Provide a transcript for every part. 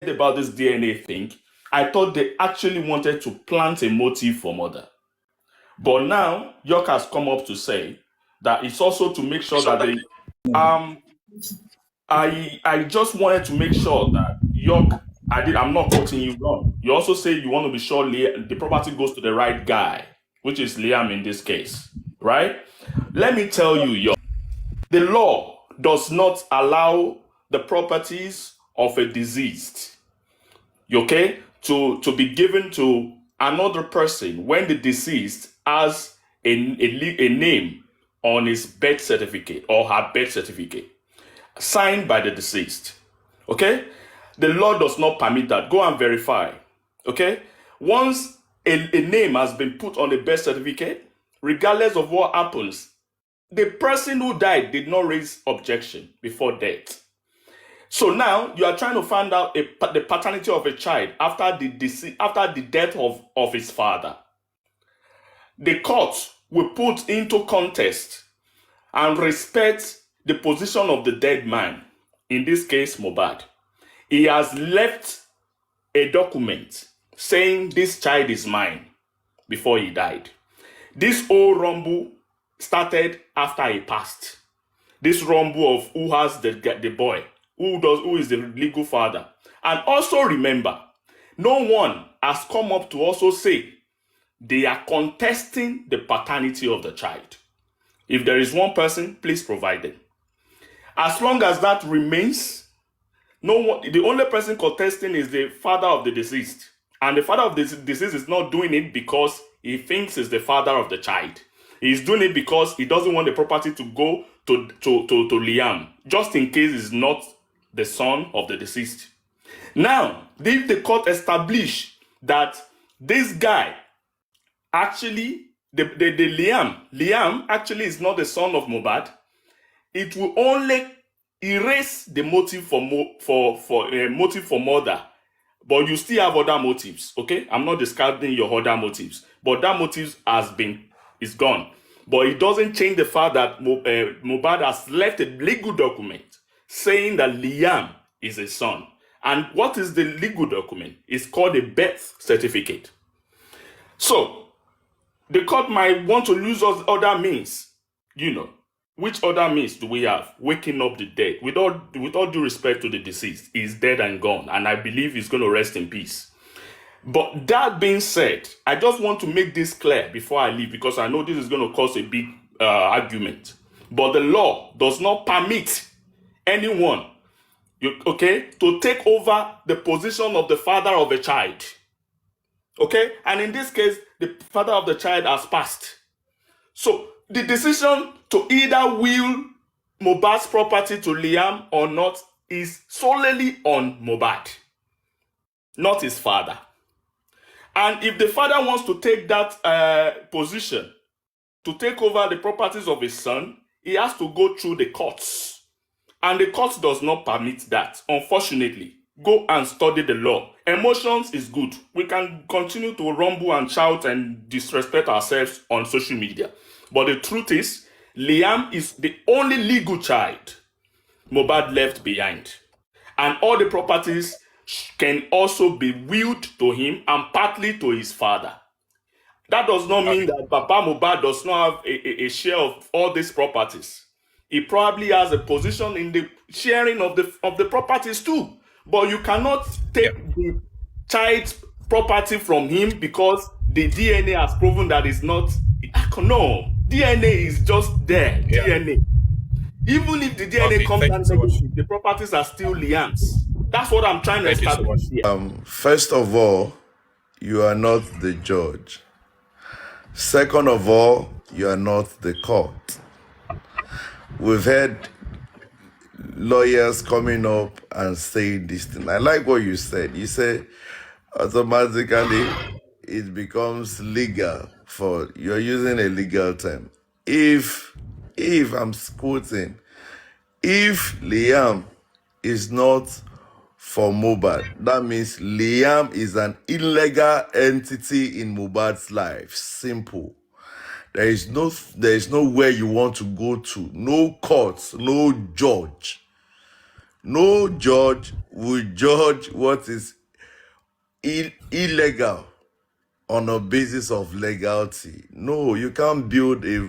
about this DNA thing, I thought they actually wanted to plant a motive for murder. But now, York has come up to say that it's also to make sure that they. Um, I just wanted to make sure that York. I'm not quoting you wrong. You also say you want to be sure the property goes to the right guy, which is Liam in this case, right? Let me tell you, York. The law does not allow the properties of a deceased, okay, to be given to another person when the deceased has a name on his birth certificate or her birth certificate signed by the deceased. Okay? The law does not permit that. Go and verify. Okay? Once a name has been put on a birth certificate, regardless of what happens, the person who died did not raise objection before death. So now you are trying to find out the paternity of a child after the death of his father. The court will put into contest and respect the position of the dead man, in this case Mohbad. He has left a document saying this child is mine before he died. This whole rumble started after he passed. This rumble of who has the boy, who is the legal father. And also remember, no one has come up to also say they are contesting the paternity of the child. If there is one person, please provide them. As long as that remains, the only person contesting is the father of the deceased. And the father of the deceased is not doing it because he thinks he's the father of the child. He's doing it because he doesn't want the property to go to Liam, just in case he's not the son of the deceased. Now, if the court establish that this guy actually, Liam actually is not the son of Mohbad, it will only erase the motive for murder. But you still have other motives, okay? I'm not discarding your other motives, but that motive is gone. But it doesn't change the fact that Mohbad has left a legal document saying that Liam is a son. And what is the legal document? It's called a birth certificate. So the court might want to use other means, Which other means do we have? Waking up the dead. With all due respect to the deceased, he's dead and gone, and I believe he's going to rest in peace. But that being said, I just want to make this clear before I leave, because I know this is going to cause a big argument. But the law does not permit anyone, to take over the position of the father of a child. Okay? And in this case, the father of the child has passed. So the decision to either will Mohbad's property to Liam or not is solely on Mohbad, not his father. And if the father wants to take that position to take over the properties of his son, he has to go through the courts. And the court does not permit that, unfortunately. Go and study the law. Emotions is good. We can continue to rumble and shout and disrespect ourselves on social media. But the truth is, Liam is the only legal child Mohbad left behind. And all the properties can also be willed to him and partly to his father. That does not mean that Papa Mohbad does not have a share of all these properties. He probably has a position in the sharing of the properties too. But you cannot take the child's property from him because the DNA has proven that it's not. No, DNA is just there. DNA. Even if the DNA comes down negative, the properties are still Liam's. That's what I'm trying to establish here. First of all, you are not the judge. Second of all, you are not the court. We've had lawyers coming up and saying this thing. I like what you said. You said automatically it becomes legal for, you're using a legal term. If I'm quoting, if Liam is not for Mohbad, that means Liam is an illegal entity in Mohbad's life. Simple. There is nowhere you want to go to. No court, no judge. No judge will judge what is illegal on a basis of legality. No, you can't build a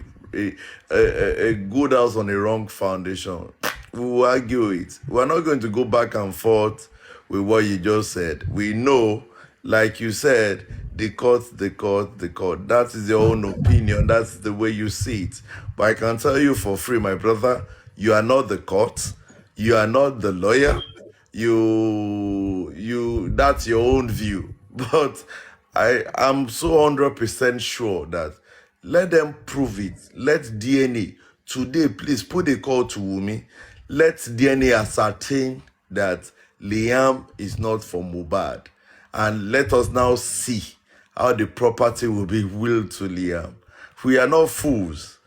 good house on a wrong foundation. We will argue it. We're not going to go back and forth with what you just said. We know, like you said, the court, the court, the court. That is your own opinion. That's the way you see it. But I can tell you for free, my brother, you are not the court. You are not the lawyer. You that's your own view. But I am so 100% sure that let them prove it. Let DNA today, please put a call to Wunmi. Let DNA ascertain that Liam is not from Mohbad, and let us now see how the property will be willed to Liam. We are not fools,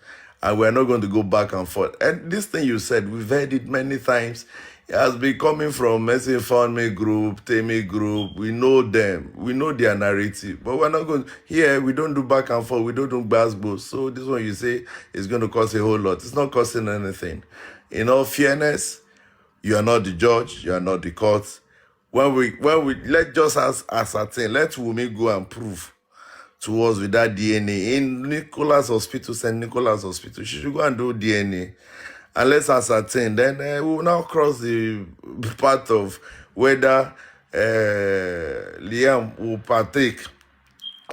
and we're not going to go back and forth. And this thing you said, we've heard it many times. It has been coming from Messi Found Me Group, Temi Group. We know them. We know their narrative. But we're not going here, we don't do back and forth. We don't do basketball. So this one you say is going to cost a whole lot. It's not costing anything. In all fairness, you are not the judge. You are not the court. When we let just ascertain, let Wunmi go and prove to us with that DNA in Nicola's hospital, St. Nicholas Hospital. She should go and do DNA. And let's ascertain. Then we will now cross the path of whether Liam will partake,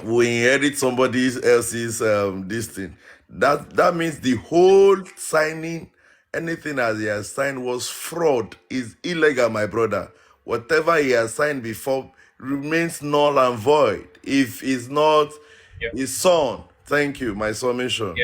will inherit somebody else's this thing. That means the whole signing, anything that he has signed was fraud, is illegal, my brother. Whatever he has signed before remains null and void if it's not his son. Thank you, my submission.